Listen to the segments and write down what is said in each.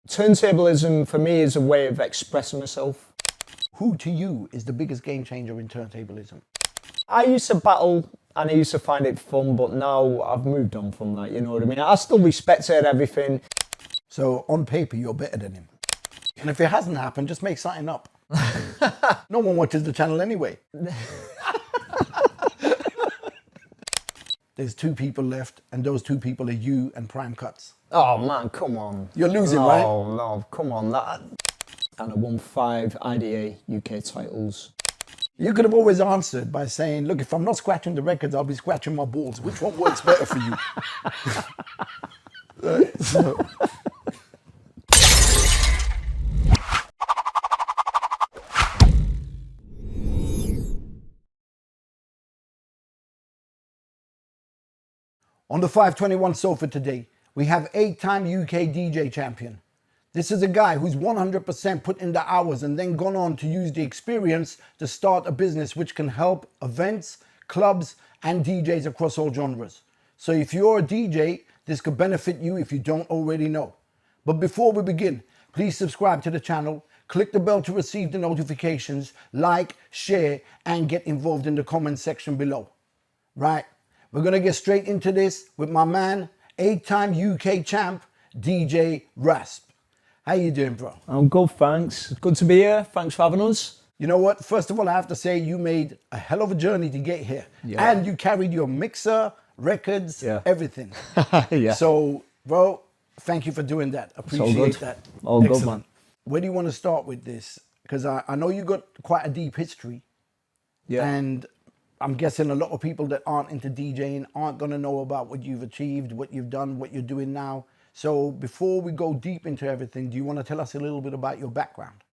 Turntablism for me is a way of expressing myself. Who to you is the biggest game changer in turntablism? I used to battle and I used to find it fun, but now I've moved on from that, you know what I mean? I still respect it and everything. So on paper, you're better than him. And if it hasn't happened, just make something up. No one watches the channel anyway. There's 2 people left, and those 2 people are you and Prime Cuts. Oh man, come on. You're losing, right? Oh no, come on. That. And I won 5 IDA UK titles. You could have always answered by saying, look, if I'm not scratching the records, I'll be scratching my balls. Which one works better for you? Right, so. On the 521 sofa today, we have 8-time UK DJ champion. This is a guy who's 100% put in the hours and then gone on to use the experience to start a business which can help events, clubs, and DJs across all genres. So if you're a DJ, this could benefit you if you don't already know. But before we begin, please subscribe to the channel, click the bell to receive the notifications, like, share, and get involved in the comment section below. Right, we're gonna get straight into this with my man, 8-time UK champ, DJ Rasp. How you doing, bro? I'm good, thanks. Good to be here. Thanks for having us. You know what? First of all, I have to say you made a hell of a journey to get here. Yeah. And you carried your mixer, records, everything. Yeah. So, bro, thank you for doing that. Appreciate that. All good, man. Where do you want to start with this? Because I know you got quite a deep history. Yeah. And I'm guessing a lot of people that aren't into DJing aren't going to know about what you've achieved, what you've done, what you're doing now. So before we go deep into everything, do you want to tell us a little bit about your background?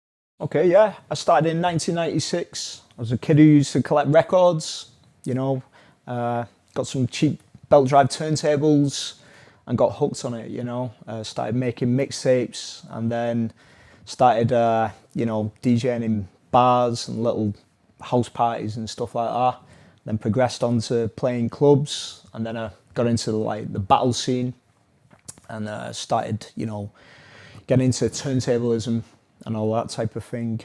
Okay, yeah. I started in 1996. I was a kid who used to collect records, you know, got some cheap belt drive turntables and got hooked on it, you know. Started making mixtapes and then started, you know, DJing in bars and little house parties and stuff like that. Then progressed on to playing clubs, and then I got into the battle scene and started, you know, getting into turntablism and all that type of thing.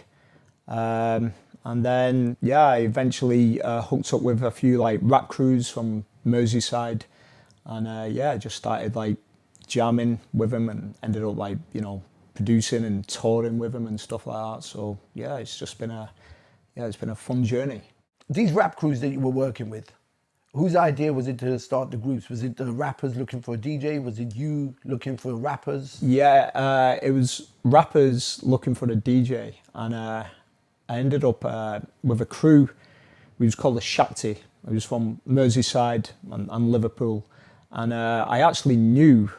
And then, yeah, I eventually hooked up with a few like rap crews from Merseyside, and yeah, just started like jamming with them and ended up like, you know, producing and touring with them and stuff like that. So yeah, it's just been it's been a fun journey. These rap crews that you were working with, whose idea was it to start the groups? Was it the rappers looking for a DJ? Was it you looking for rappers? Yeah, it was rappers looking for a DJ, and I ended up with a crew. We was called the Shakti. I was from Merseyside and Liverpool, and I actually knew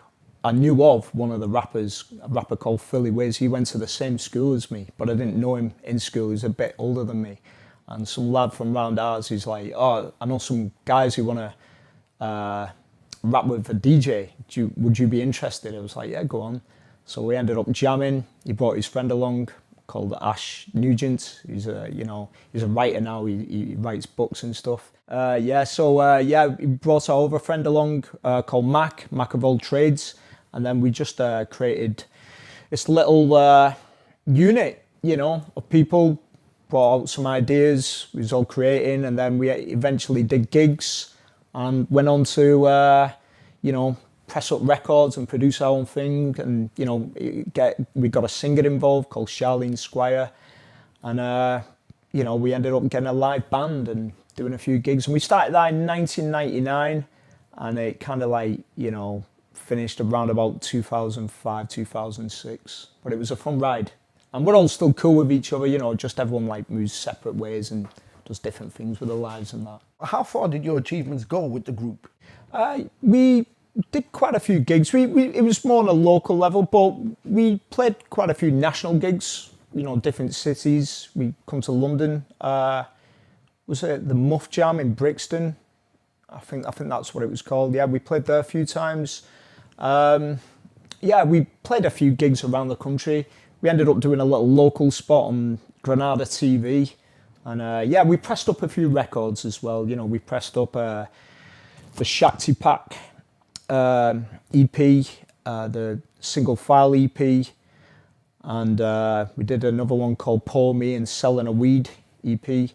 of one of the rappers, a rapper called Philly Wiz. He went to the same school as me, but I didn't know him in school. He's a bit older than me. And some lad from round ours, he's like, oh, I know some guys who want to rap with a DJ. Would you be interested? I was like, yeah, go on. So we ended up jamming. He brought his friend along called Ash Nugent. He's a writer now. He writes books and stuff. Yeah, he brought our other friend along called Mac of All Trades. And then we just created this little unit, you know, of people. Brought out some ideas, we was all creating, and then we eventually did gigs and went on to, you know, press up records and produce our own thing. And, you know, we got a singer involved called Charlene Squire. And, you know, we ended up getting a live band and doing a few gigs. And we started that in 1999, and it kind of like, you know, finished around about 2005, 2006. But it was a fun ride. And we're all still cool with each other, you know, just everyone like moves separate ways and does different things with their lives and that. How far did your achievements go with the group? We did quite a few gigs. It was more on a local level, but we played quite a few national gigs, you know, different cities. We come to London. Was it the Muff Jam in Brixton? I think that's what it was called. Yeah, we played there a few times. Yeah, we played a few gigs around the country. We ended up doing a little local spot on Granada TV. And yeah, we pressed up a few records as well. You know, we pressed up the Shakti Pack EP, the single file EP. And we did another one called Pour Me and Selling a Weed EP.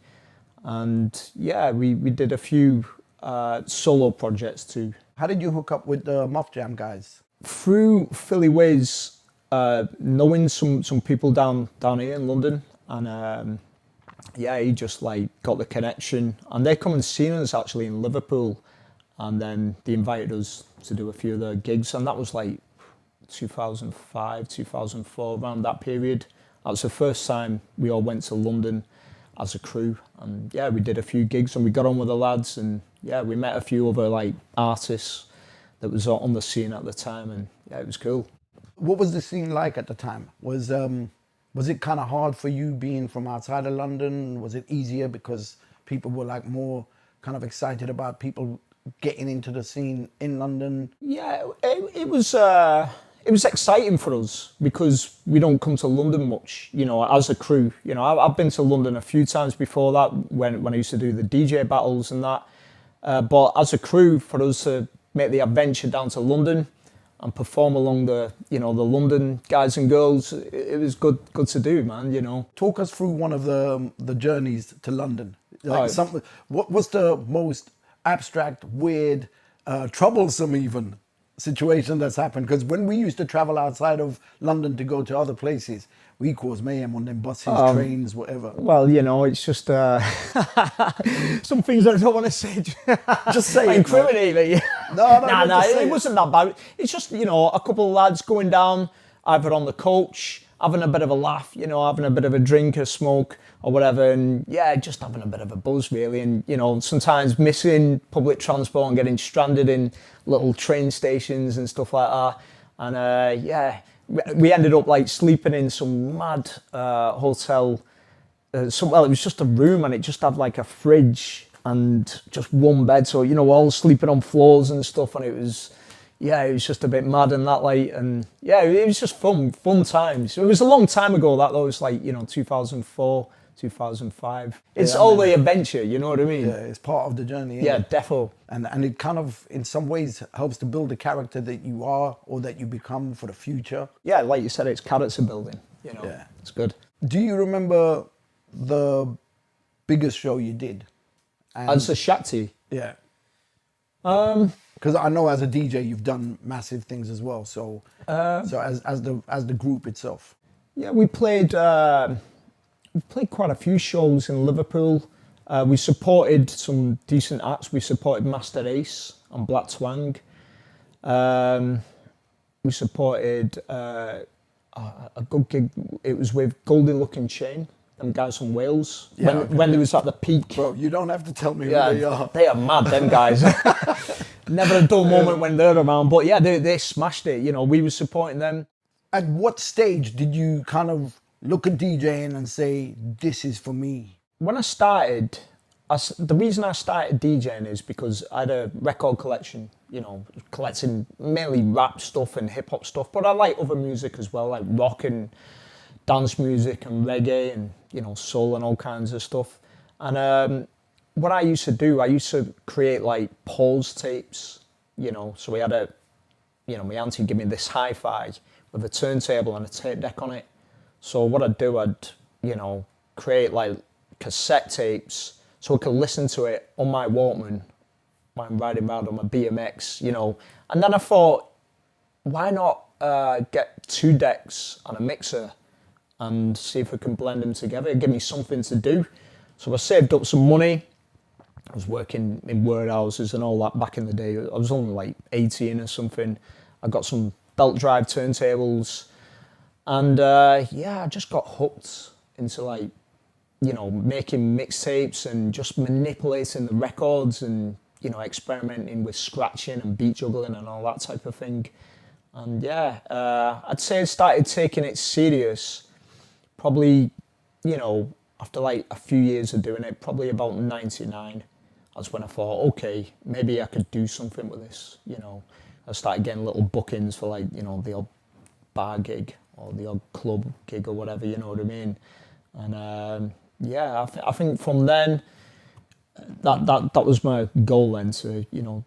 And yeah, we did a few solo projects too. How did you hook up with the Muff Jam guys? Through Philly Ways, knowing some people down here in London, and yeah, he just like got the connection, and they come and seen us actually in Liverpool, and then they invited us to do a few of their gigs, and that was like 2005, 2004, around that period. That was the first time we all went to London as a crew, and yeah, we did a few gigs and we got on with the lads, and yeah, we met a few other like artists that was on the scene at the time, and yeah, it was cool. What was the scene like at the time? Was it kind of hard for you being from outside of London? Was it easier because people were like more kind of excited about people getting into the scene in London? Yeah, it was exciting for us because we don't come to London much, you know, as a crew. You know, I've been to London a few times before that when I used to do the DJ battles and that. But as a crew, for us to make the adventure down to London and perform along the London guys and girls, it was good to do, man, you know. Talk us through one of the journeys to London. Like what's the most abstract, weird, troublesome even situation that's happened? Because when we used to travel outside of London to go to other places, we caused mayhem on them buses, trains, whatever. Well, you know, it's just some things I don't want to say. Just say it. Incriminate me. No, it wasn't that bad. It's just, you know, a couple of lads going down, either on the coach, having a bit of a laugh, you know, having a bit of a drink, a smoke or whatever, and yeah, just having a bit of a buzz really, and you know, sometimes missing public transport and getting stranded in little train stations and stuff like that. And yeah, we ended up like sleeping in some mad hotel. It was just a room and it just had like a fridge and just one bed, so you know, all sleeping on floors and stuff, and it was just a bit mad and that, like, and yeah, it was just fun times. It was a long time ago that though. It was like, you know, 2004, 2005. It's all the adventure, you know what I mean? Yeah, it's part of the journey. Yeah, defo. And it kind of, in some ways, helps to build the character that you are or that you become for the future. Yeah, like you said, it's character building, you know. Yeah. It's good. Do you remember the biggest show you did? As a Shakti? Yeah. Because I know as a DJ you've done massive things as well. So as the group itself. Yeah, we played quite a few shows in Liverpool. We supported some decent acts. We supported Master Ace and Black Twang. We supported a good gig. It was with Goldie Looking Chain, them guys from Wales. Yeah, when they was at the peak. Bro, you don't have to tell me who they are. They are mad, them guys. Never a dull moment when they're around. But yeah, they smashed it. You know, we were supporting them. At what stage did you kind of look at DJing and say, this is for me? When I started, the reason I started DJing is because I had a record collection, you know, collecting mainly rap stuff and hip hop stuff, but I like other music as well, like rock and dance music and reggae and, you know, soul and all kinds of stuff. And what I used to do, I used to create like pause tapes, you know, so we had my auntie give me this hi-fi with a turntable and a tape deck on it. So what I'd do, you know, create like cassette tapes so I could listen to it on my Walkman when I'm riding around on my BMX, you know. And then I thought, why not get two decks and a mixer and see if we can blend them together, give me something to do. So I saved up some money. I was working in warehouses and all that back in the day. I was only like 18 or something. I got some belt drive turntables. And yeah, I just got hooked into like, you know, making mixtapes and just manipulating the records and, you know, experimenting with scratching and beat juggling and all that type of thing. And yeah, I'd say I started taking it serious probably, you know, after like a few years of doing it, probably about 99. That's when I thought, okay, maybe I could do something with this, you know. I started getting little bookings for like, you know, the odd bar gig or the odd club gig or whatever, you know what I mean? And yeah, I think from then, that was my goal then, to, you know,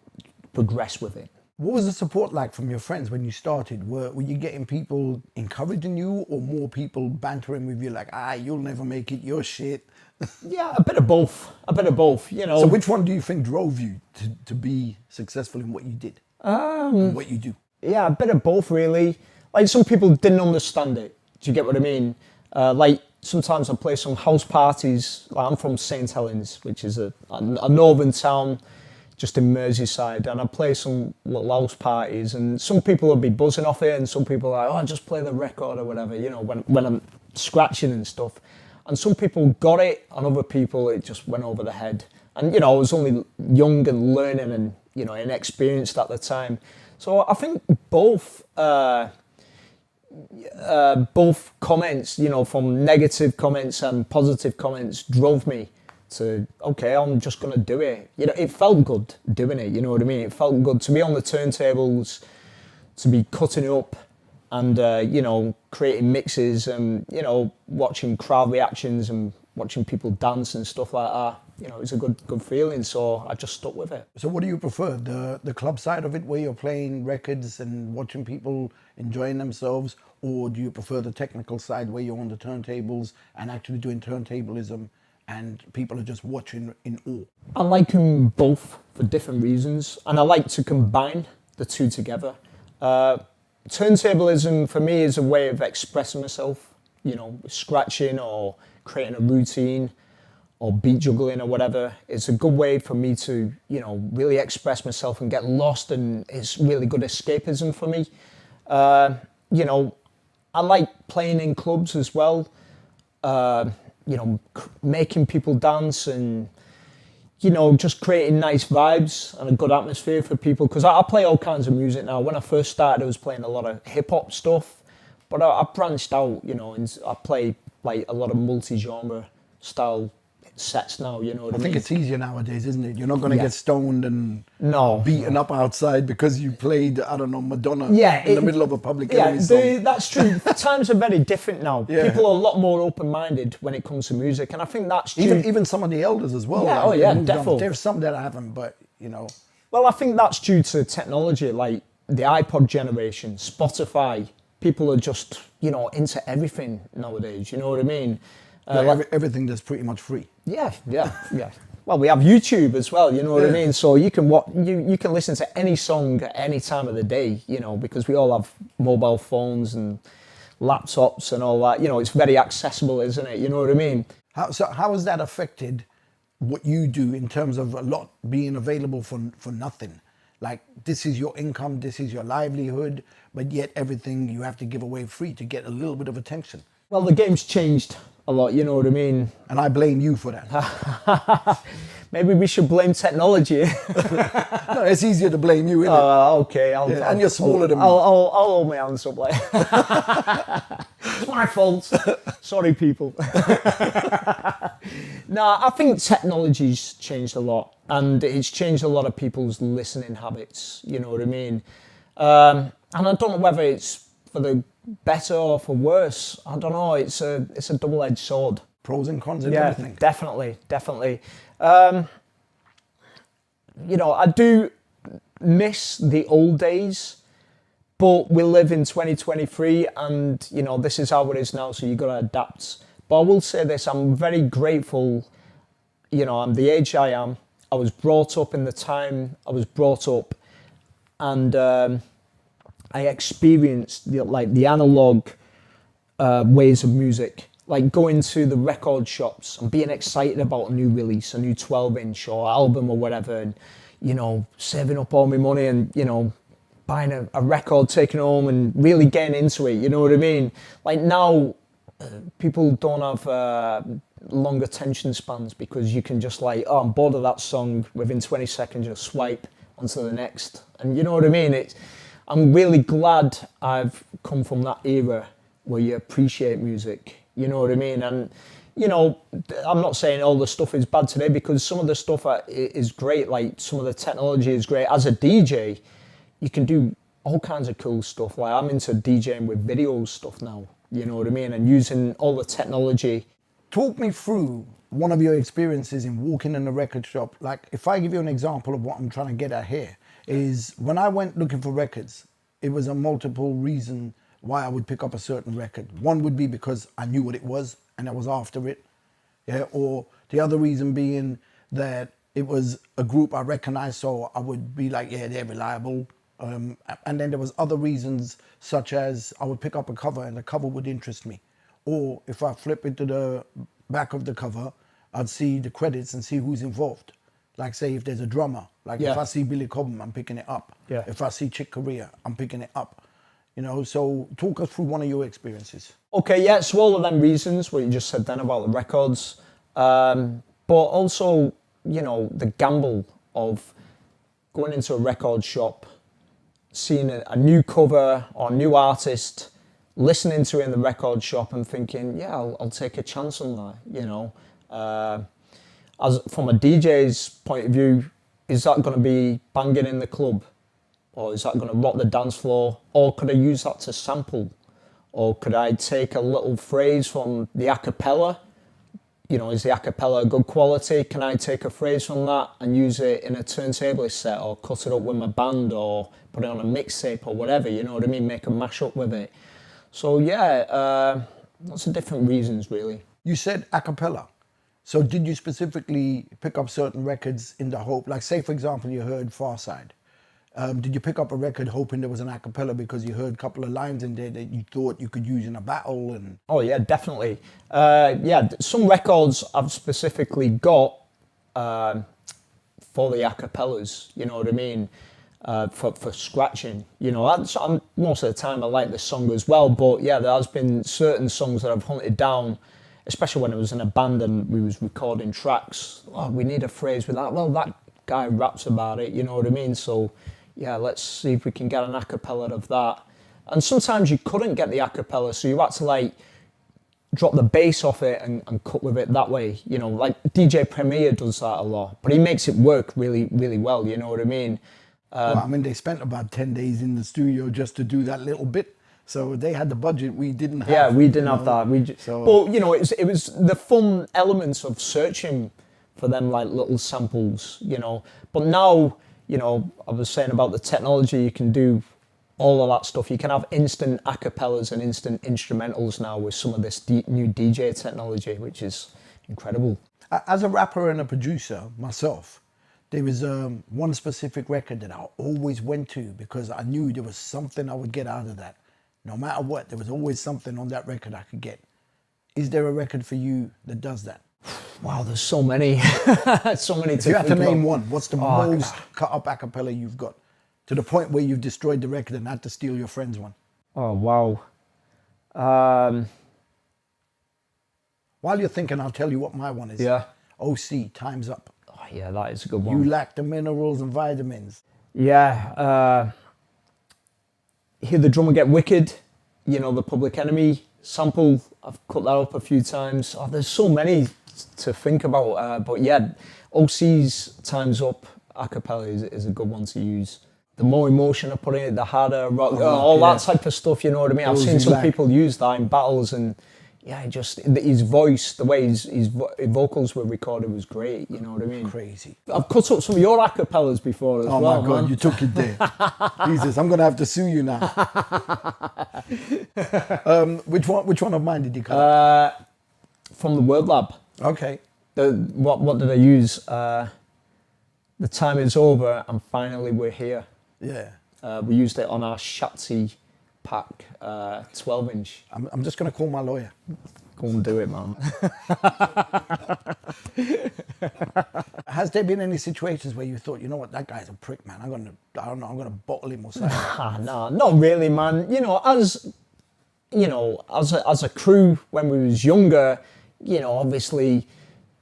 progress with it. What was the support like from your friends when you started? Were you getting people encouraging you, or more people bantering with you like, you'll never make it, you're shit? Yeah, a bit of both. A bit of both, you know. So which one do you think drove you to be successful in what you did? And what you do? Yeah, a bit of both, really. Like, some people didn't understand it. Do you get what I mean? Like, sometimes I play some house parties. Like, I'm from St Helens, which is a northern town just in Merseyside, and I play some little house parties, and some people will be buzzing off it, and some people are like, just play the record or whatever, you know, when I'm scratching and stuff. And some people got it, and other people, it just went over the head. And, you know, I was only young and learning and, you know, inexperienced at the time. So I think both comments, you know, from negative comments and positive comments, drove me to, okay, I'm just going to do it. You know, it felt good doing it, you know what I mean? It felt good to be on the turntables, to be cutting it up and, you know, creating mixes and, you know, watching crowd reactions and watching people dance and stuff like that. You know, it's a good feeling, so I just stuck with it. So what do you prefer, the club side of it where you're playing records and watching people enjoying themselves, or do you prefer the technical side where you're on the turntables and actually doing turntablism and people are just watching in awe? I like them both for different reasons, and I like to combine the two together. Turntablism for me is a way of expressing myself, you know, scratching or creating a routine or beat juggling or whatever. It's a good way for me to, you know, really express myself and get lost, and it's really good escapism for me. You know, I like playing in clubs as well, you know, making people dance and, you know, just creating nice vibes and a good atmosphere for people, because I play all kinds of music now. When I first started, I was playing a lot of hip-hop stuff, but I branched out, you know, and I play like a lot of multi-genre style sets now, you know what I mean? I think it's easier nowadays, isn't it? You're not going to get stoned and beaten up outside because you played, I don't know, Madonna in the middle of a Public Enemy song. That's true. Times are very different now. People are a lot more open-minded when it comes to music, and I think that's true. Even some of the elders as well. Yeah, definitely. There's some that I haven't, but, you know. Well, I think that's due to technology, like the iPod generation, Spotify. People are just, you know, into everything nowadays, you know what I mean? Everything that's pretty much free. Yeah. Well, we have YouTube as well, you know what I mean? So you can you can listen to any song at any time of the day, you know, because we all have mobile phones and laptops and all that. You know, it's very accessible, isn't it? You know what I mean? How has that affected what you do in terms of a lot being available for nothing? Like, this is your income, this is your livelihood, but yet everything you have to give away free to get a little bit of attention. Well, the game's changed a lot, you know what I mean? And I blame you for that. Maybe we should blame technology. No, it's easier to blame you, isn't it? Okay. And you're smaller than me. I'll hold my hands up like. It's my fault. Sorry, people. No, I think technology's changed a lot, and it's changed a lot of people's listening habits. You know what I mean? And I don't know whether it's for the better or for worse. I don't know. It's a double-edged sword. Pros and cons in everything. Definitely. You know, I do miss the old days, but we live in 2023, and you know, this is how it is now, so you got to adapt. But I will say this: I'm very grateful. You know, I'm the age I am. I was brought up in the time I was brought up, and I experienced the analog ways of music. Like going to the record shops and being excited about a new release, a new 12-inch or album or whatever, and, you know, saving up all my money and, you know, buying a record, taking it home and really getting into it, you know what I mean? Like now, people don't have long attention spans, because you can just like, I'm bored of that song, within 20 seconds just swipe onto the next. And you know what I mean? I'm really glad I've come from that era where you appreciate music. You know what I mean? And, you know, I'm not saying all the stuff is bad today, because some of the stuff is great. Like, some of the technology is great. As a DJ, you can do all kinds of cool stuff. Like, I'm into DJing with video stuff now. You know what I mean? And using all the technology. Talk me through one of your experiences in walking in a record shop. Like, if I give you an example of what I'm trying to get at here, is when I went looking for records, it was a multiple reason why I would pick up a certain record. One would be because I knew what it was and I was after it. Yeah, or the other reason being that it was a group I recognized, so I would be like, yeah, they're reliable. And then there was other reasons, such as I would pick up a cover and the cover would interest me. Or if I flip into the back of the cover, I'd see the credits and see who's involved. Like say if there's a drummer, like if I see Billy Cobham, I'm picking it up. Yeah. If I see Chick Corea, I'm picking it up. You know, so talk us through one of your experiences. Okay, yeah, so all of them reasons, what you just said then about the records, but also, you know, the gamble of going into a record shop, seeing a new cover or new artist, listening to it in the record shop and thinking, yeah, I'll take a chance on that, you know. As from a DJ's point of view, is that going to be banging in the club? Or is that going to rock the dance floor? Or could I use that to sample? Or could I take a little phrase from the a cappella? You know, is the a cappella good quality? Can I take a phrase from that and use it in a turntablist set, or cut it up with my band, or put it on a mixtape or whatever, you know what I mean? Make a mashup with it. So yeah, lots of different reasons really. You said a cappella. So did you specifically pick up certain records in the hope, like say for example you heard Far Side. Did you pick up a record hoping there was an a cappella because you heard a couple of lines in there that you thought you could use in a battle? And oh yeah, definitely. Yeah, some records I've specifically got for the a cappellas, you know what I mean? For scratching, you know, most of the time I like the song as well, but yeah, there has been certain songs that I've hunted down, especially when I was in a band and we was recording tracks. Oh, we need a phrase with that. Well, that guy raps about it, you know what I mean? So yeah, let's see if we can get an a cappella of that. And sometimes you couldn't get the a cappella, so you had to like drop the bass off it and cut with it that way. You know, like DJ Premier does that a lot, but he makes it work really, really well, you know what I mean? well, I mean, they spent about 10 days in the studio just to do that little bit. So they had the budget we didn't have. Yeah, we didn't have that. But, you know, it was the fun elements of searching for them like little samples, you know. But now, you know, I was saying about the technology, you can do all of that stuff. You can have instant a cappellas and instant instrumentals now with some of this new DJ technology, which is incredible. As a rapper and a producer myself, there was one specific record that I always went to because I knew there was something I would get out of that. No matter what, there was always something on that record I could get. Is there a record for you that does that? Wow, there's so many. So many. If you had to name one, what's the most cut up a cappella you've got? To the point where you've destroyed the record and had to steal your friend's one. Oh, wow. While you're thinking, I'll tell you what my one is. Yeah. OC, Time's Up. Oh, yeah, that is a good one. You lack the minerals and vitamins. Yeah. Hear the Drummer Get Wicked, you know, the Public Enemy sample. I've cut that up a few times. Oh, there's so many to think about. But yeah, OC's Time's Up a cappella is a good one to use. The more emotion I put in it, the harder rock, all that type of stuff, you know what I mean? I've seen some people use that in battles, and yeah, just his voice, the way his vocals were recorded was great, you know what I mean? Crazy. I've cut up some of your a cappellas before as well. Oh my God, man. you took it there. Jesus, I'm going to have to sue you now. Which one of mine did you cut? From the Word Lab. Okay. What did I use? The Time Is Over and Finally We're Here. Yeah. We used it on our Shapti pack 12-inch. I'm just going to call my lawyer. Go and do it, man. Has there been any situations where you thought, you know what, that guy's a prick, man. I'm going to bottle him or something? Nah, not really, man. You know, as a crew when we was younger, you know, obviously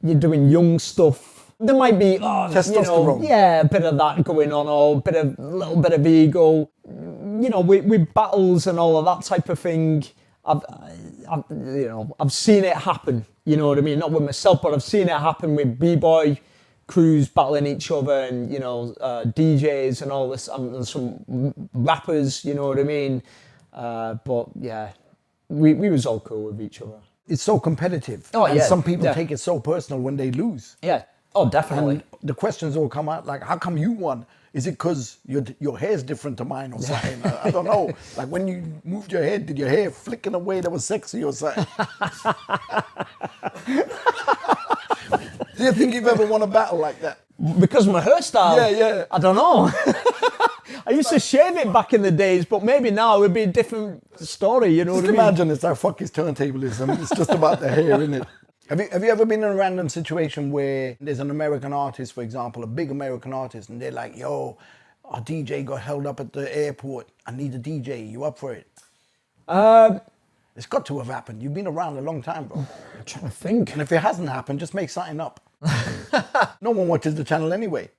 you're doing young stuff. There might be, testosterone. A bit of that going on, or a little bit of ego. You know, with battles and all of that type of thing. I've seen it happen. You know what I mean? Not with myself, but I've seen it happen with b-boy crews battling each other, and you know, DJs and all this, and some rappers. You know what I mean? But yeah, we was all cool with each other. It's so competitive. Oh, and yeah, some people take it so personal when they lose. Yeah. Oh, definitely. And the questions all come out like, how come you won? Is it because your hair's different to mine or something? I don't know. Like when you moved your head, did your hair flick in a way that was sexy or something? Do you think you've ever won a battle like that? Because of my hairstyle? Yeah. I don't know. I used to shave it back in the days, but maybe now it would be a different story, you know what I mean? Imagine it's like, fuck his turntablism. It's just about the hair, isn't it? Have you ever been in a random situation where there's an American artist, for example, a big American artist, and they're like, yo, our DJ got held up at the airport. I need a DJ. You up for it? It's got to have happened. You've been around a long time, bro. I'm trying to think. And if it hasn't happened, just make something up. No one watches the channel anyway.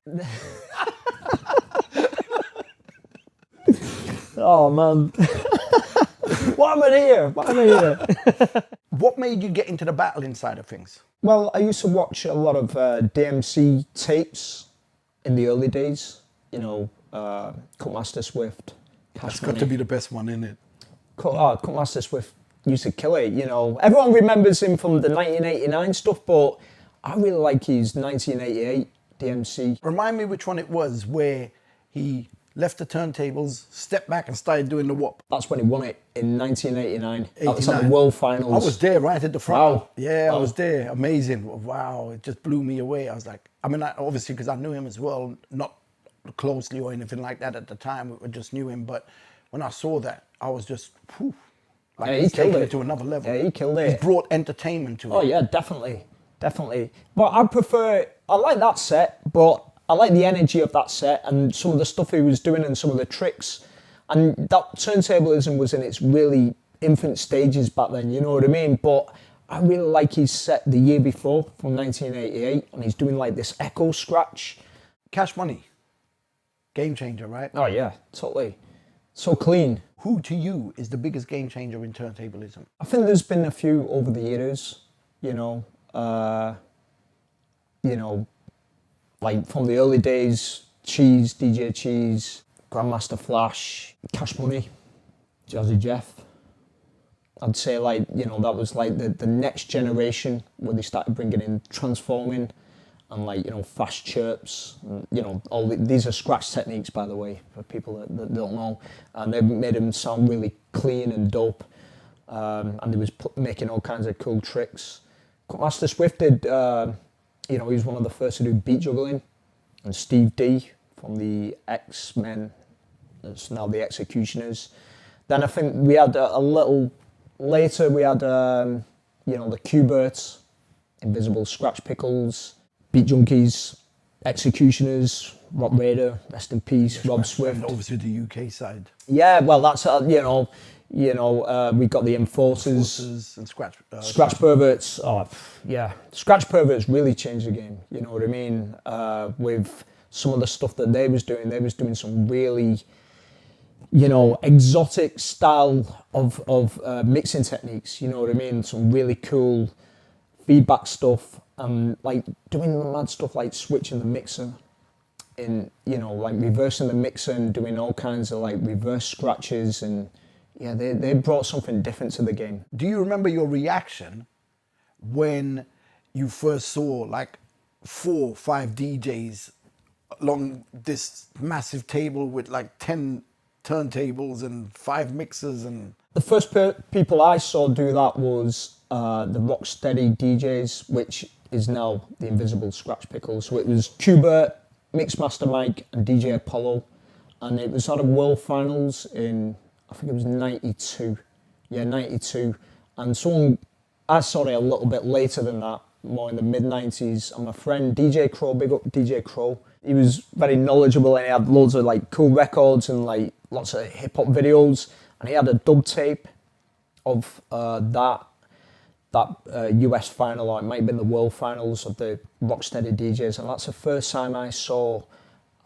Oh, man. Why am I here? What made you get into the battling side of things? Well, I used to watch a lot of DMC tapes in the early days. You know, Cutmaster Swift, Cash That's Money. got to be the best one, isn't it? Cutmaster Swift used to kill it, you know. Everyone remembers him from the 1989 stuff, but I really like his 1988 DMC. Remind me which one it was where he left the turntables, stepped back and started doing the whoop. That's when he won it in 1989. That was at the World Finals. I was there right at the front. Wow. Yeah, Wow. I was there. Amazing. Wow, it just blew me away. I was like, obviously because I knew him as well, not closely or anything like that at the time. We just knew him, but when I saw that, I was just, whew, like Yeah, he he's killed taken it. it to another level. Yeah, he killed He's it. brought entertainment to it. Oh yeah, definitely. But I like that set, but I like the energy of that set and some of the stuff he was doing and some of the tricks. And that turntablism was in its really infant stages back then, you know what I mean? But I really like his set the year before from 1988, and he's doing like this echo scratch. Cash Money, game changer, right? Oh yeah, totally. So clean. Who to you is the biggest game changer in turntablism? I think there's been a few over the years, you know, like from the early days, DJ Cheese, Grandmaster Flash, Cash Money, Jazzy Jeff. I'd say like, you know, that was like the next generation where they started bringing in transforming and like, you know, fast chirps. And, you know, these are scratch techniques, by the way, for people that don't know. And they made them sound really clean and dope. And they was making all kinds of cool tricks. Master Swift did, he was one of the first to do beat juggling. And Steve D from the X-Men, that's now the Executioners. Then I think we had a little later, we had, the Q-Berts, Invisible Scratch Pickles, Beat Junkies, Executioners, Rob Raider, rest in peace, Rob Swift. And obviously the UK side. Yeah, well, that's, we got the Enforcers. And Scratch Perverts, Scratch Perverts really changed the game, you know what I mean? With some of the stuff that they was doing some really, exotic style of mixing techniques, you know what I mean? Some really cool feedback stuff, like doing the mad stuff like switching the mixer in, like reversing the mixer and doing all kinds of like reverse scratches, and yeah, they brought something different to the game. Do you remember your reaction when you first saw like 4 or 5 DJs along this massive table with like 10 turntables and 5 mixers? And the first people I saw do that was the Rocksteady DJs, which is now the Invisible Scratch Pickles. So it was Q-Bert, Mixmaster Mike and DJ Apollo, and it was at a World Finals in, I think it was 92. Yeah, 92. And I saw it a little bit later than that, more in the mid-90s. And my friend DJ Crow, big up DJ Crow, he was very knowledgeable and he had loads of like cool records and like lots of hip-hop videos. And he had a dub tape of that US final, or it might have been the World Finals of the Rocksteady DJs. And that's the first time I saw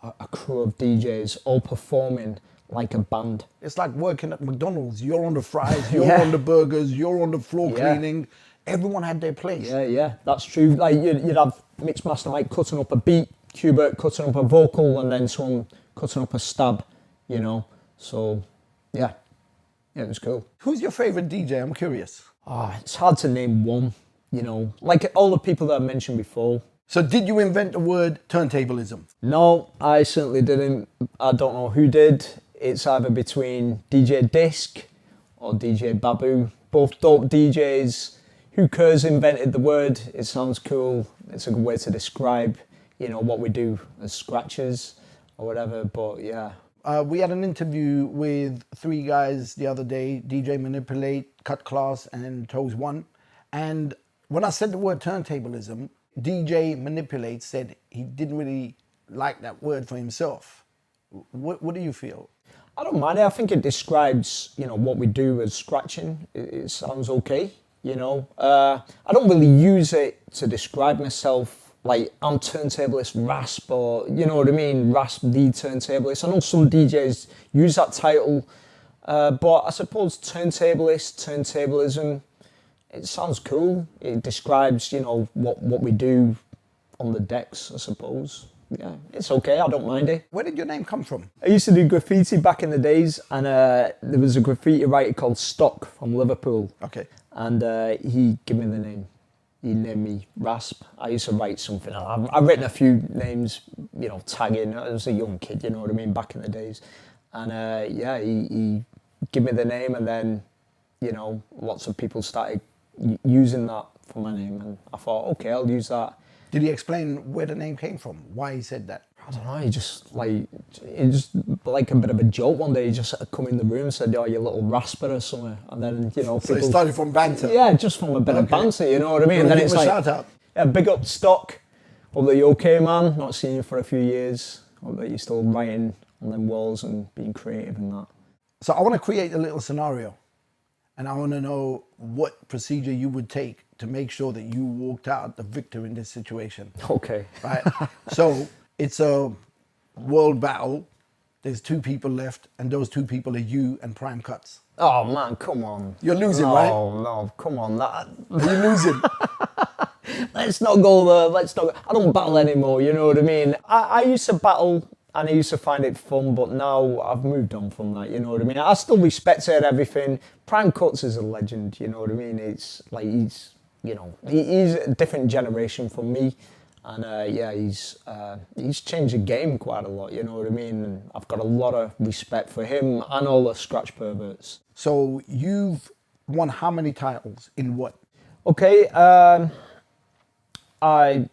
a crew of DJs all performing like a band. it's like working at McDonald's. You're on the fries, you're Yeah. on the burgers, you're on the floor Yeah. cleaning. Everyone had their place. Yeah, that's true. Like you'd have Mixmaster Mike cutting up a beat, Q-Bert cutting up a vocal, and then someone cutting up a stab, So, yeah, it was cool. Who's your favorite DJ? I'm curious. It's hard to name one, like all the people that I mentioned before. So did you invent the word turntablism? No, I certainly didn't. I don't know who did. It's either between DJ Disc or DJ Babu. Both dope DJs. Who cares invented the word? It sounds cool. It's a good way to describe, you know, what we do as scratchers or whatever. But yeah. We had an interview with three guys the other day, DJ Manipulate, Cut Class, and Toes One. And when I said the word turntablism, DJ Manipulate said he didn't really like that word for himself. What do you feel? I don't mind it. I think it describes, you know, what we do as scratching. It sounds okay, you know. I don't really use it to describe myself. Like, I'm turntablist Rasp, or, you know what I mean, Rasp the turntablist. I know some DJs use that title, but I suppose turntablist, turntablism, it sounds cool. It describes, you know, what we do on the decks, I suppose. Yeah, it's okay, I don't mind it. Where did your name come from? I used to do graffiti back in the days, and there was a graffiti writer called Stock from Liverpool. Okay. And he gave me the name. He named me Rasp. I used to write something. I've written a few names, you know, tagging. I was a young kid, you know what I mean, back in the days. And yeah, he gave me the name, and then, you know, lots of people started using that for my name. And I thought, okay, I'll use that. Did he explain where the name came from? Why he said that? I don't know, he just like a bit of a joke one day. He just come in the room and said, "Oh, you little rasper" or something. And then, you know, So it started from banter? Yeah, just from a bit of banter, you know what I mean? And then it's like, shout out. Yeah, big up Stock. Hope that you okay, man. Not seen you for a few years. Hope that you're still writing on them walls and being creative and that. So I want to create a little scenario, and I want to know what procedure you would take to make sure that you walked out the victor in this situation. Okay. Right? So it's a world battle. There's two people left, and those two people are you and Prime Cuts. Oh man, come on. You're losing, right? Oh no, come on. Are you losing? Let's not go there. Let's not. I don't battle anymore. You know what I mean? I used to battle and I used to find it fun, but now I've moved on from that. You know what I mean? I still respect it, everything. Prime Cuts is a legend. You know what I mean? It's like he's a different generation from me, and yeah, he's changed the game quite a lot. You know what I mean? And I've got a lot of respect for him and all the scratch perverts. So you've won how many titles in what? Okay. I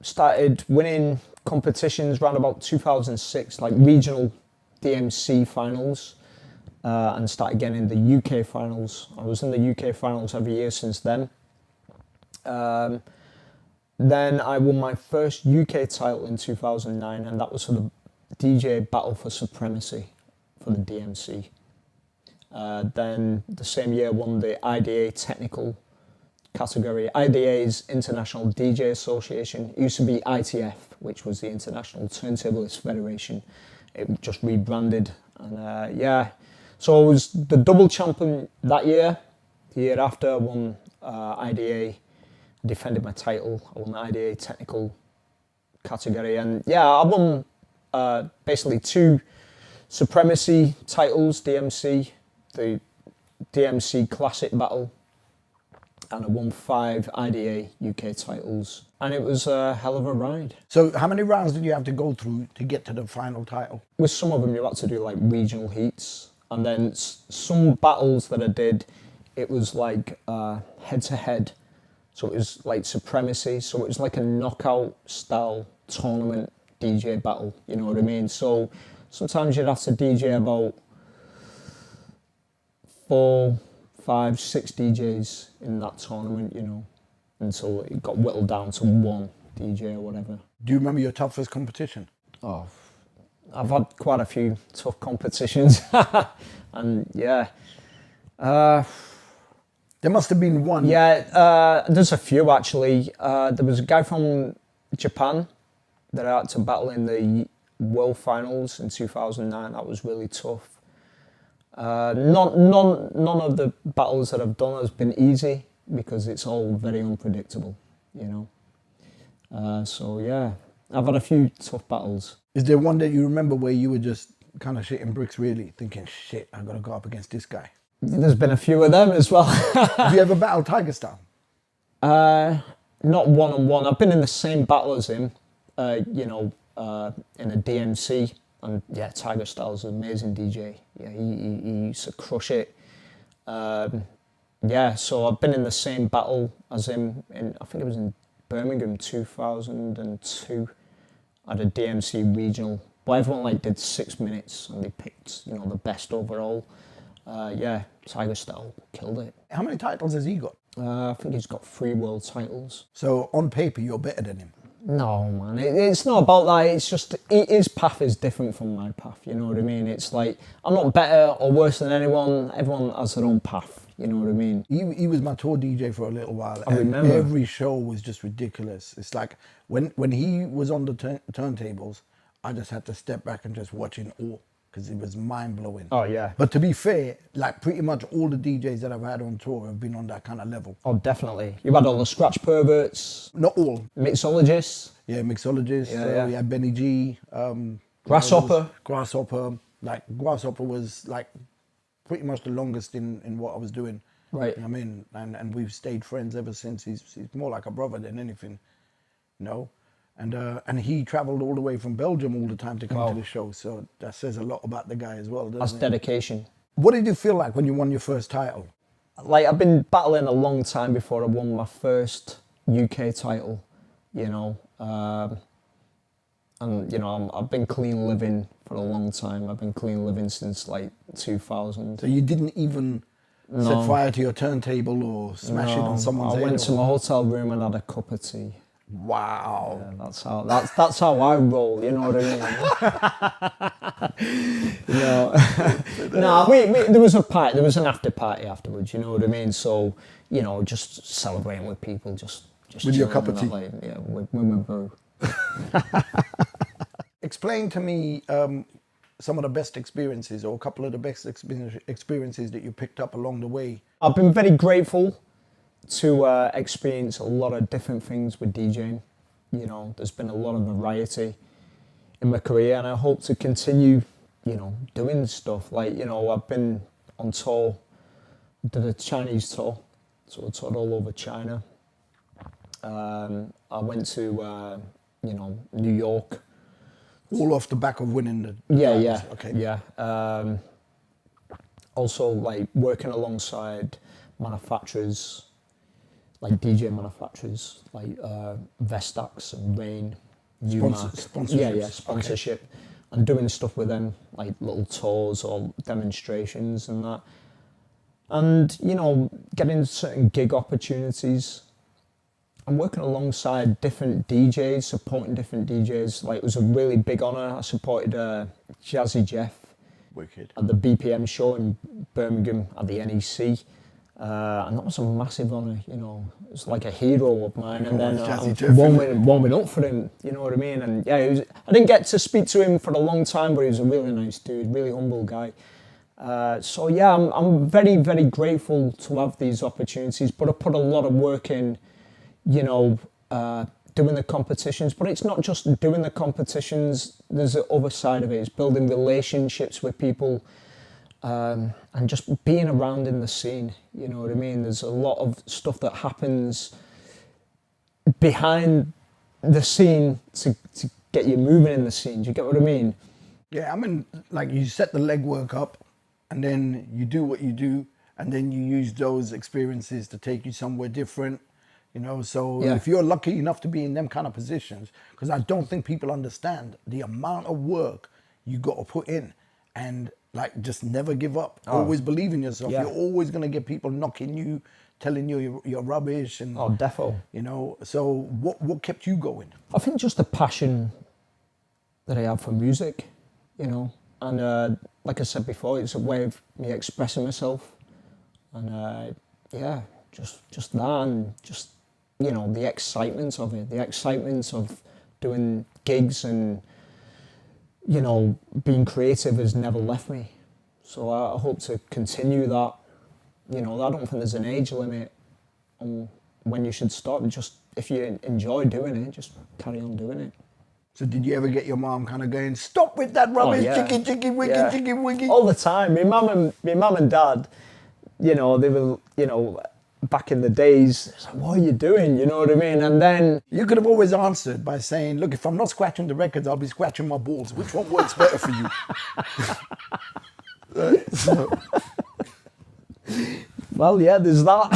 started winning competitions around about 2006, like regional DMC finals, and started getting in the UK finals. I was in the UK finals every year since then. Then I won my first UK title in 2009, and that was for the DJ Battle for Supremacy for the DMC. Then the same year I won the IDA technical category. IDA is International DJ Association. It used to be ITF, which was the International Turntablist Federation. It just rebranded, and yeah. So I was the double champion that year. The year after, I won IDA, defended my title. I won the IDA technical category, and yeah, I won basically 2 Supremacy titles, DMC, the DMC Classic Battle, and I won 5 IDA UK titles, and it was a hell of a ride. So how many rounds did you have to go through to get to the final title? With some of them, you had to do like regional heats, and then some battles that I did, it was like head to head. So it was like Supremacy, so it was like a knockout style tournament DJ battle, you know what I mean? So sometimes you'd have to DJ about 4, 5, 6 DJs in that tournament, you know, until it got whittled down to 1 DJ or whatever. Do you remember your toughest competition? Oh, I've had quite a few tough competitions, and yeah. There must have been one. Yeah, there's a few actually. There was a guy from Japan that I had to battle in the World Finals in 2009. That was really tough. None of the battles that I've done has been easy because it's all very unpredictable, you know. So yeah, I've had a few tough battles. Is there one that you remember where you were just kind of shitting bricks really, thinking, shit, I've got to go up against this guy? There's been a few of them as well. Have you ever battled Tiger Style? not one-on-one. I've been in the same battle as him, in a DMC. And yeah, Tiger Styles is an amazing DJ. Yeah, he used to crush it. So I've been in the same battle as him. I think it was in Birmingham 2002 at a DMC regional. But everyone did 6 minutes and they picked the best overall. Tiger Style killed it. How many titles has he got? I think he's got 3 world titles. So on paper, you're better than him. No, man, it's not about that. It's just his path is different from my path. You know what I mean? It's like I'm not better or worse than anyone. Everyone has their own path. You know what I mean? He was my tour DJ for a little while. I remember. Every show was just ridiculous. It's like when he was on the turntables, I just had to step back and just watch in awe because it was mind blowing. Oh yeah. But to be fair, pretty much all the DJs that I've had on tour have been on that kind of level. Oh, definitely. You've had all the scratch perverts. Not all. Mixologists. Yeah, mixologists. Yeah. We had Benny G. Grasshopper. Grasshopper. Grasshopper was pretty much the longest in what I was doing. Right. You know what I mean? And we've stayed friends ever since. He's more like a brother than anything, And he travelled all the way from Belgium all the time to come to the show. So that says a lot about the guy as well, doesn't That's it? dedication. What did you feel like when you won your first title? I've been battling a long time before I won my first UK title, I've been clean living for a long time. I've been clean living since 2000. So you didn't even set fire to your turntable or smash it on someone's head? I went to my hotel room and had a cup of tea. Wow. Yeah, that's how I roll, you know what I mean? There was a party, there was an after party afterwards, you know what I mean? So, just celebrating with people, just with your cup of tea. With my brew. Explain to me some of the best experiences or a couple of the best experiences that you picked up along the way. I've been very grateful to experience a lot of different things with DJing. There's been a lot of variety in my career and I hope to continue, doing stuff. I've been on tour, did a Chinese tour, so I toured all over China. I went to, New York. All off the back of winning the... Yeah. Okay. Yeah. Also, working alongside manufacturers, DJ manufacturers, Vestax and Rain, Sponsorship. Sponsorship. Okay. And doing stuff with them, little tours or demonstrations and that. And, getting certain gig opportunities. I'm working alongside different DJs, supporting different DJs. It was a really big honour. I supported Jazzy Jeff Wicked. At the BPM show in Birmingham at the NEC. And that was a massive honour, It's like a hero of mine. And then warming up for him, you know what I mean? And yeah, I didn't get to speak to him for a long time, but he was a really nice dude, really humble guy. I'm very, very grateful to have these opportunities, but I put a lot of work in, doing the competitions, but it's not just doing the competitions, there's the other side of it, it's building relationships with people, and just being around in the scene, you know what I mean? There's a lot of stuff that happens behind the scene to get you moving in the scene, do you get what I mean? Yeah, you set the legwork up, and then you do what you do, and then you use those experiences to take you somewhere different. If you're lucky enough to be in them kind of positions, because I don't think people understand the amount of work you got to put in and just never give up. Always believe in yourself. Yeah. You're always going to get people knocking you, telling you you're rubbish. And defo. So what kept you going? I think just the passion that I have for music, and like I said before, it's a way of me expressing myself. And just that and just, the excitement of it, the excitement of doing gigs and, being creative has never left me. So I hope to continue that. I don't think there's an age limit on when you should stop. Just if you enjoy doing it, just carry on doing it. So did you ever get your mom kind of going, stop with that rubbish, chicky, chicky, wiggy, chicky, wiggy? All the time. My mum and dad, they were, back in the days, it's like, what are you doing? You know what I mean? And then You could have always answered by saying, look, if I'm not scratching the records, I'll be scratching my balls. Which one works better for you? well, yeah, there's that.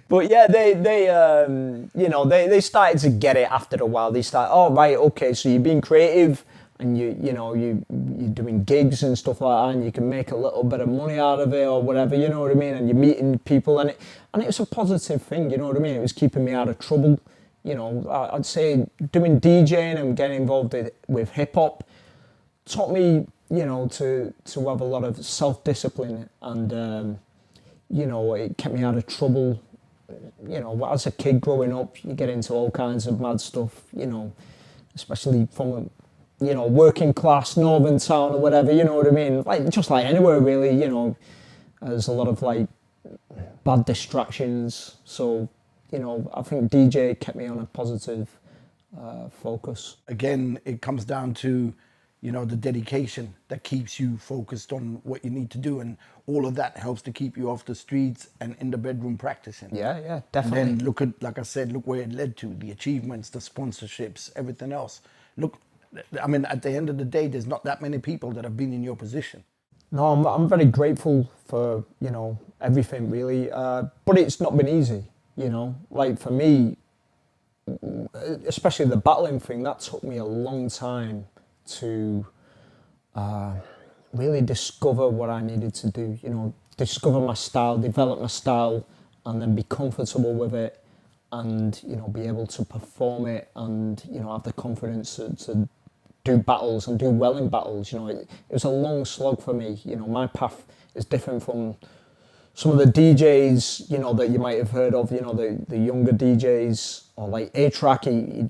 But yeah, they started to get it after a while. They start, oh right, okay, so you're being creative and you're doing gigs and stuff like that, and you can make a little bit of money out of it or whatever, you know what I mean? And you're meeting people, and it was a positive thing, you know what I mean? It was keeping me out of trouble. You know, I'd say doing DJing and getting involved with hip hop taught me, you know, to have a lot of self-discipline, and it kept me out of trouble. You know, as a kid growing up, you get into all kinds of mad stuff, you know, especially from a, working class northern town or whatever, you know what I mean? Like, just like anywhere really, you know, there's a lot of like bad distractions. So, you know, I think DJ kept me on a positive focus. Again, it comes down to, the dedication that keeps you focused on what you need to do, and all of that helps to keep you off the streets and in the bedroom practicing. Yeah, definitely. And then look where it led to, the achievements, the sponsorships, everything else. Look, I mean, at the end of the day, there's not that many people that have been in your position. No, I'm very grateful for, everything really, but it's not been easy, like for me, especially the battling thing, that took me a long time to really discover what I needed to do, discover my style, develop my style, and then be comfortable with it, and, be able to perform it, and, have the confidence to do battles and do well in battles. It was a long slog for me. My path is different from some of the DJs, that you might have heard of, the younger DJs, or like A-Track, he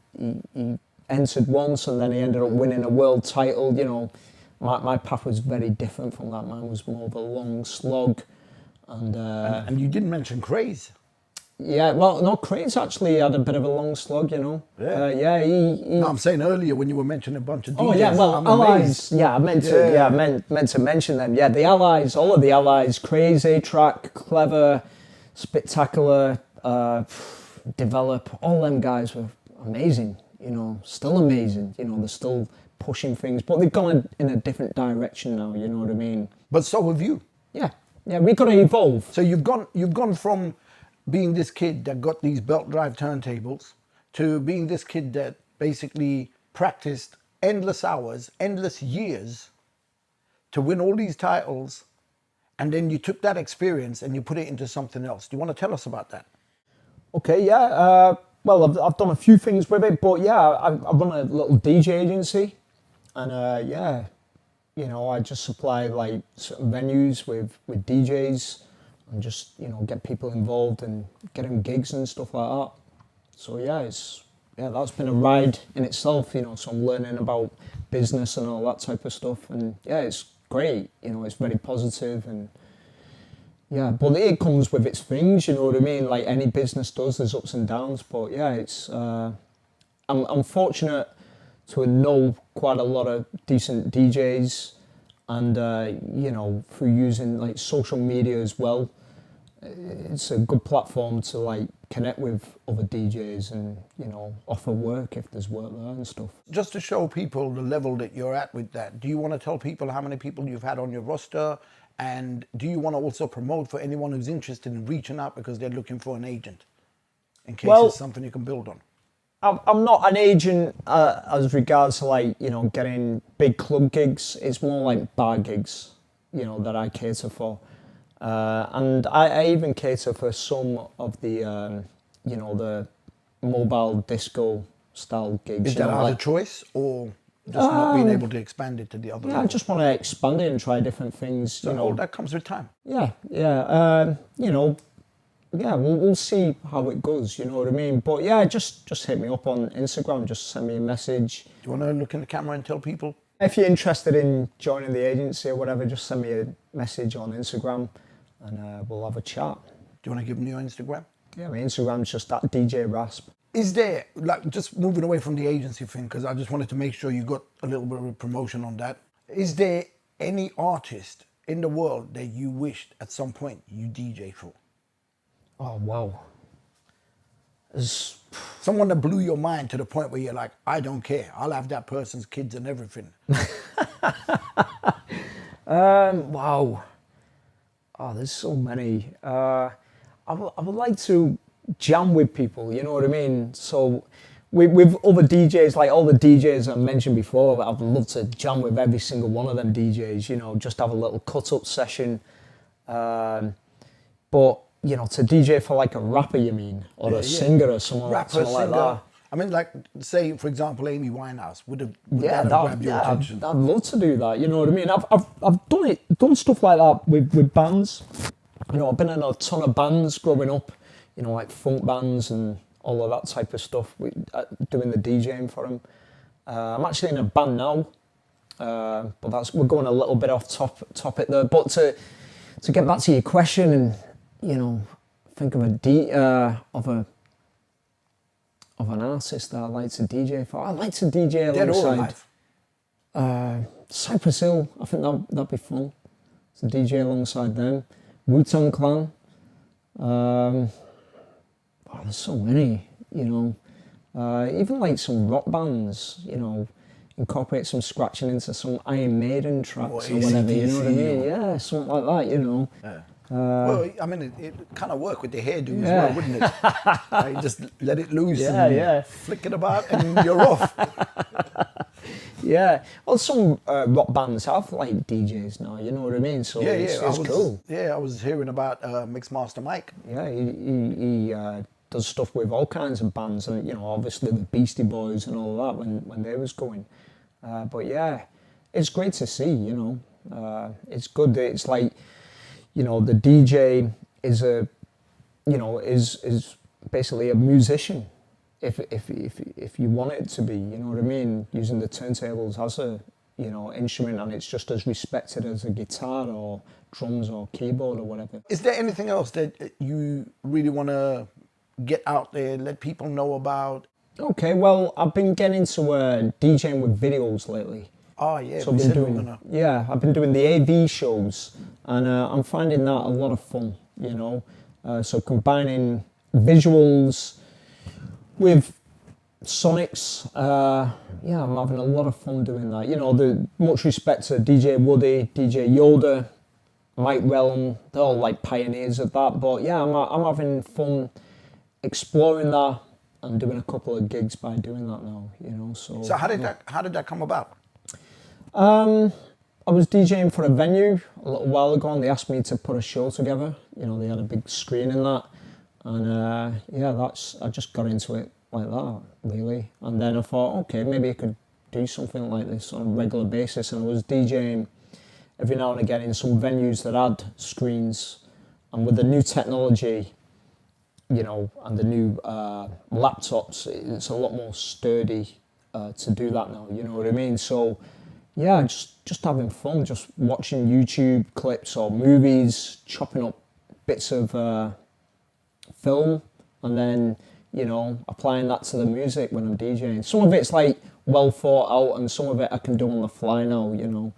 entered once and then he ended up winning a world title. My path was very different from that. Mine was more of a long slog. And you didn't mention Craze. Yeah, well, no, Craze actually had a bit of a long slug, Yeah. No, I'm saying earlier when you were mentioning a bunch of DJs. Oh yeah, well, Allies. Yeah, I meant to mention them. Yeah, the Allies, all of the Allies, Craze, A-Track, Clever, Spectacular, Develop. All them guys were amazing. Still amazing. They're still pushing things, but they've gone in a different direction now. You know what I mean? But so have you. Yeah, we've got to evolve. So you've gone from being this kid that got these belt drive turntables to being this kid that basically practiced endless hours, endless years to win all these titles, and then you took that experience and you put it into something else. Do you want to tell us about that? Okay, yeah. Well, I've done a few things with it, but yeah, I run a little DJ agency, and I just supply like certain venues with DJs, and just get people involved and get them gigs and stuff like that. So that's been a ride in itself. So I'm learning about business and all that type of stuff, and yeah, it's great. It's very positive, and yeah, but it comes with its things. You know what I mean? Like any business does, there's ups and downs. But yeah, it's I'm fortunate to know quite a lot of decent DJs, and through using like social media as well, it's a good platform to like connect with other DJs and offer work if there's work there and stuff. Just to show people the level that you're at with that, do you want to tell people how many people you've had on your roster, and do you want to also promote for anyone who's interested in reaching out because they're looking for an agent, in case it's something you can build on? I'm not an agent as regards to like getting big club gigs. It's more like bar gigs that I cater for. And I even cater for some of the, the mobile disco style gigs. Is that out of choice, or just not being able to expand it to the other level? I just want to expand it and try different things. So that comes with time. Yeah. We'll see how it goes. You know what I mean? But yeah, just hit me up on Instagram. Just send me a message. Do you want to look in the camera and tell people? If you're interested in joining the agency or whatever, just send me a message on Instagram, and we'll have a chat. Do you want to give them your Instagram? Yeah, my Instagram's just at DJ Rasp. Is there, like, just moving away from the agency thing, because I just wanted to make sure you got a little bit of a promotion on that. Is there any artist in the world that you wished at some point you DJ for? Oh, wow. There's, Someone that blew your mind to the point where you're like, I don't care. I'll have that person's kids and everything. wow. Oh, there's so many. I would like to jam with people, you know what I mean? So with other DJs, like all the DJs I mentioned before, I'd love to jam with every single one of them DJs, you know, just have a little cut-up session. But, you know, to DJ for like a rapper, you mean? Or a singer or someone, Rapper, like singer. that. I mean, like, say, for example, Amy Winehouse. Would that have that, grabbed your attention? I'd love to do that. You know what I mean? I've done stuff like that with bands. You know, I've been in a ton of bands growing up. You know, like funk bands and all of that type of stuff. Doing the DJing for them. I'm actually in a band now, but we're going a little bit off topic there. But to get back to your question and you know, think of an artist that I like to DJ for. I like to DJ alongside Cypress Hill. I think that'd be fun to DJ alongside them. Wu-Tang Clan. There's so many, you know. Even like some rock bands, you know, incorporate some scratching into some Iron Maiden tracks or whatever, you know what I mean? Yeah, something like that, you know. Yeah. Well, I mean, it kind of worked with the hairdo as well, wouldn't it? You just let it loose and flick it about and you're off. Yeah. Well, some rock bands have like DJs now, you know what I mean? So it's cool. Yeah, I was hearing about Mixmaster Mike. Yeah, he does stuff with all kinds of bands and, you know, obviously the Beastie Boys and all that when they was going. But yeah, it's great to see, you know. It's good that it's like, you know, the DJ is is basically a musician, if you want it to be, you know what I mean, using the turntables as a, you know, instrument, and it's just as respected as a guitar or drums or keyboard or whatever. Is there anything else that you really want to get out there, let people know about? Okay, well, I've been getting into DJing with videos lately. Oh yeah, so I've been doing the AV shows, and I'm finding that a lot of fun, you know. So combining visuals with sonics, I'm having a lot of fun doing that. You know, much respect to DJ Woody, DJ Yoda, Mike Realm, they're all like pioneers of that. But yeah, I'm having fun exploring that and doing a couple of gigs by doing that now, you know. So how did that come about? I was DJing for a venue a little while ago, and they asked me to put a show together. You know, they had a big screen in that, and I just got into it like that, really. And then I thought, okay, maybe I could do something like this on a regular basis. And I was DJing every now and again in some venues that had screens, and with the new technology, you know, and the new laptops, it's a lot more sturdy to do that now. You know what I mean? So. Yeah, just having fun, just watching YouTube clips or movies, chopping up bits of film, and then, you know, applying that to the music when I'm DJing. Some of it's like well thought out, and some of it I can do on the fly now, you know.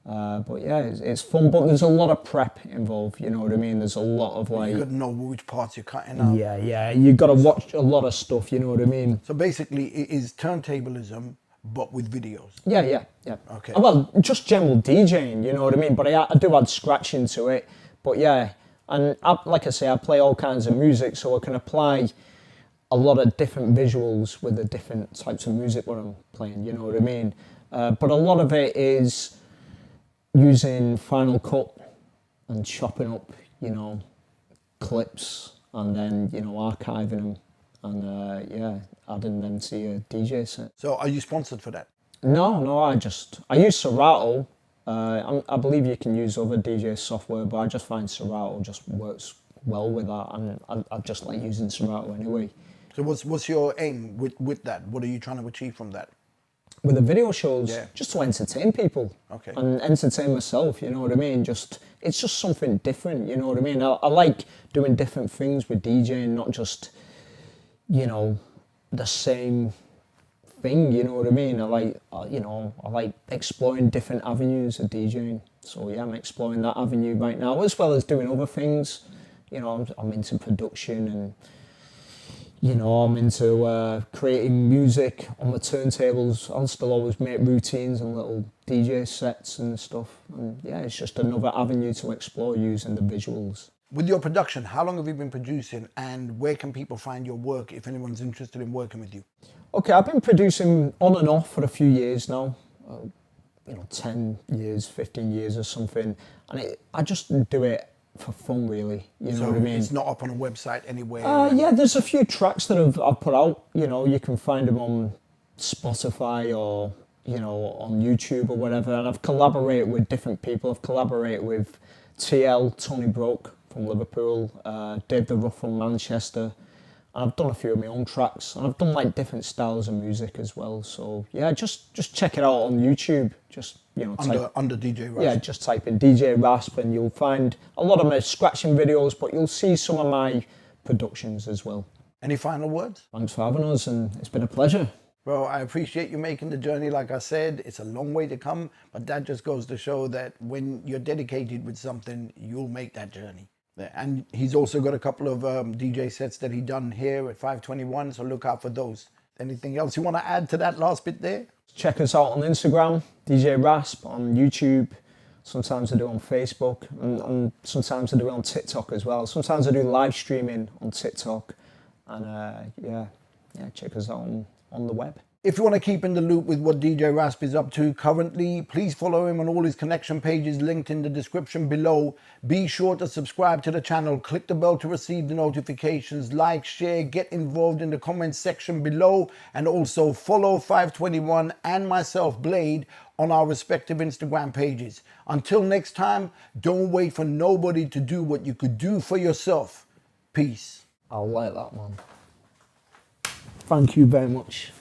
But yeah, it's fun, but there's a lot of prep involved, you know what I mean? There's a lot of like... You got to know which parts you're cutting out. Yeah, you got to watch a lot of stuff, you know what I mean? So basically, it is turntablism, but with videos. Yeah. Okay. Well, just general DJing, you know what I mean? But I do add scratching to it. But yeah, and like I say, I play all kinds of music, so I can apply a lot of different visuals with the different types of music what I'm playing, you know what I mean? But a lot of it is using Final Cut and chopping up, you know, clips and then, you know, archiving them and adding them to your DJ set. So are you sponsored for that? No, I use Serato. I believe you can use other DJ software, but I just find Serato just works well with that, and I just like using Serato anyway. So what's your aim with that? What are you trying to achieve from that? With the video shows, just to entertain people, and entertain myself, you know what I mean? It's just something different, you know what I mean? I like doing different things with DJing, not just, you know, the same thing, you know what I mean? I like exploring different avenues of DJing. So yeah, I'm exploring that avenue right now, as well as doing other things. You know, I'm into production, and you know, I'm into creating music on the turntables. I'll still always make routines and little DJ sets and stuff. And yeah, it's just another avenue to explore using the visuals. With your production, how long have you been producing, and where can people find your work if anyone's interested in working with you? Okay, I've been producing on and off for a few years now. You know, 10 years, 15 years or something. And I just do it for fun, really. You know what I mean? It's not up on a website anywhere? Yeah, there's a few tracks that I've put out. You know, you can find them on Spotify or, you know, on YouTube or whatever. And I've collaborated with different people. I've collaborated with TL, Tony Broke from Liverpool, Dave the Rough from Manchester. And I've done a few of my own tracks, and I've done like different styles of music as well. So yeah, just check it out on YouTube. Just, you know, under DJ Rasp. Yeah, just type in DJ Rasp, and you'll find a lot of my scratching videos, but you'll see some of my productions as well. Any final words? Thanks for having us, and it's been a pleasure. Bro, I appreciate you making the journey. Like I said, it's a long way to come, but that just goes to show that when you're dedicated with something, you'll make that journey. And he's also got a couple of DJ sets that he done here at 521, so look out for those. Anything else you want to add to that last bit there? Check us out on Instagram, DJ Rasp, on YouTube. Sometimes I do on Facebook, and sometimes I do it on TikTok as well. Sometimes I do live streaming on TikTok, and yeah, check us out on the web. If you want to keep in the loop with what DJ Rasp is up to currently, please follow him on all his connection pages linked in the description below. Be sure to subscribe to the channel, click the bell to receive the notifications, like, share, get involved in the comments section below, and also follow 521 and myself, Blade, on our respective Instagram pages. Until next time, don't wait for nobody to do what you could do for yourself. Peace. I like that, man. Thank you very much.